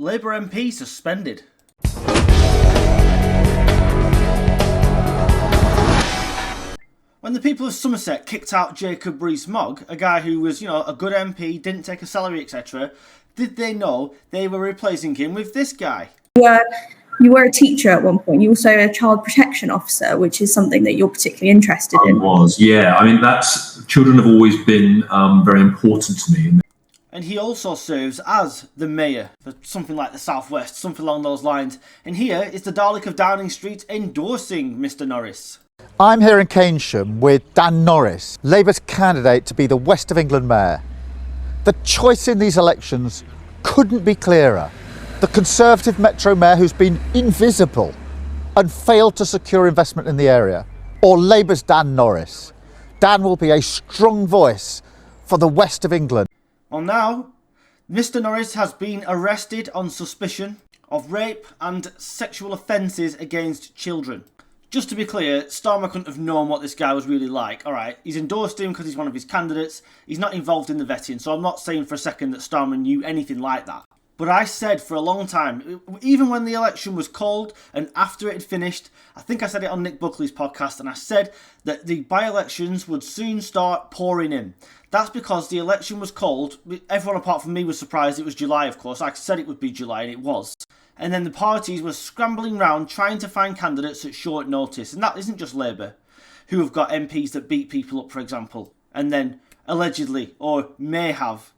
Labour MP suspended. When the people of Somerset kicked out Jacob Rees-Mogg, a guy who was, a good MP, didn't take a salary, etc., did they know they were replacing him with this guy? You were a teacher at one point. You also a child protection officer, which is something that you're particularly interested in. Children have always been very important to me. And he also serves as the mayor for something like the South West, something along those lines. And here is the Dalek of Downing Street endorsing Mr Norris. I'm here in Keynsham with Dan Norris, Labour's candidate to be the West of England mayor. The choice in these elections couldn't be clearer. The Conservative Metro mayor who's been invisible and failed to secure investment in the area, or Labour's Dan Norris. Dan will be a strong voice for the West of England. Well, now, Mr Norris has been arrested on suspicion of rape and sexual offences against children. Just to be clear, Starmer couldn't have known what this guy was really like. Alright, he's endorsed him because he's one of his candidates. He's not involved in the vetting, so I'm not saying for a second that Starmer knew anything like that. But I said for a long time, even when the election was called and after it had finished, I think I said it on Nick Buckley's podcast, and I said that the by-elections would soon start pouring in. That's because the election was called. Everyone apart from me was surprised it was July, of course. I said it would be July, and it was. And then the parties were scrambling round trying to find candidates at short notice. And that isn't just Labour, who have got MPs that beat people up, for example, and then allegedly, or may have,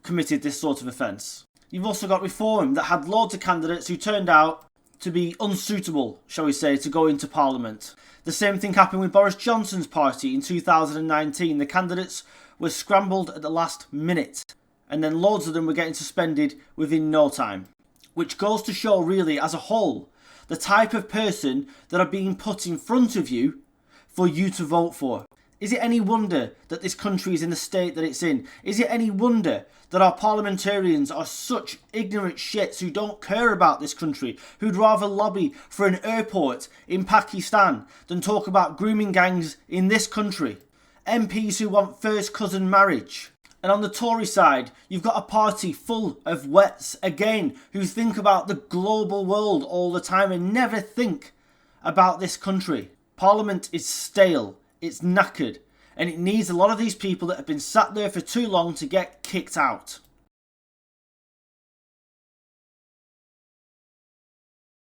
committed this sort of offence. You've also got Reform that had loads of candidates who turned out to be unsuitable, shall we say, to go into Parliament. The same thing happened with Boris Johnson's party in 2019. The candidates were scrambled at the last minute, and then loads of them were getting suspended within no time. Which goes to show, really, as a whole, the type of person that are being put in front of you for you to vote for. Is it any wonder that this country is in the state that it's in? Is it any wonder that our parliamentarians are such ignorant shits who don't care about this country, who'd rather lobby for an airport in Pakistan than talk about grooming gangs in this country? MPs who want first cousin marriage. And on the Tory side, you've got a party full of wets, again, who think about the global world all the time and never think about this country. Parliament is stale. It's knackered, and it needs a lot of these people that have been sat there for too long to get kicked out.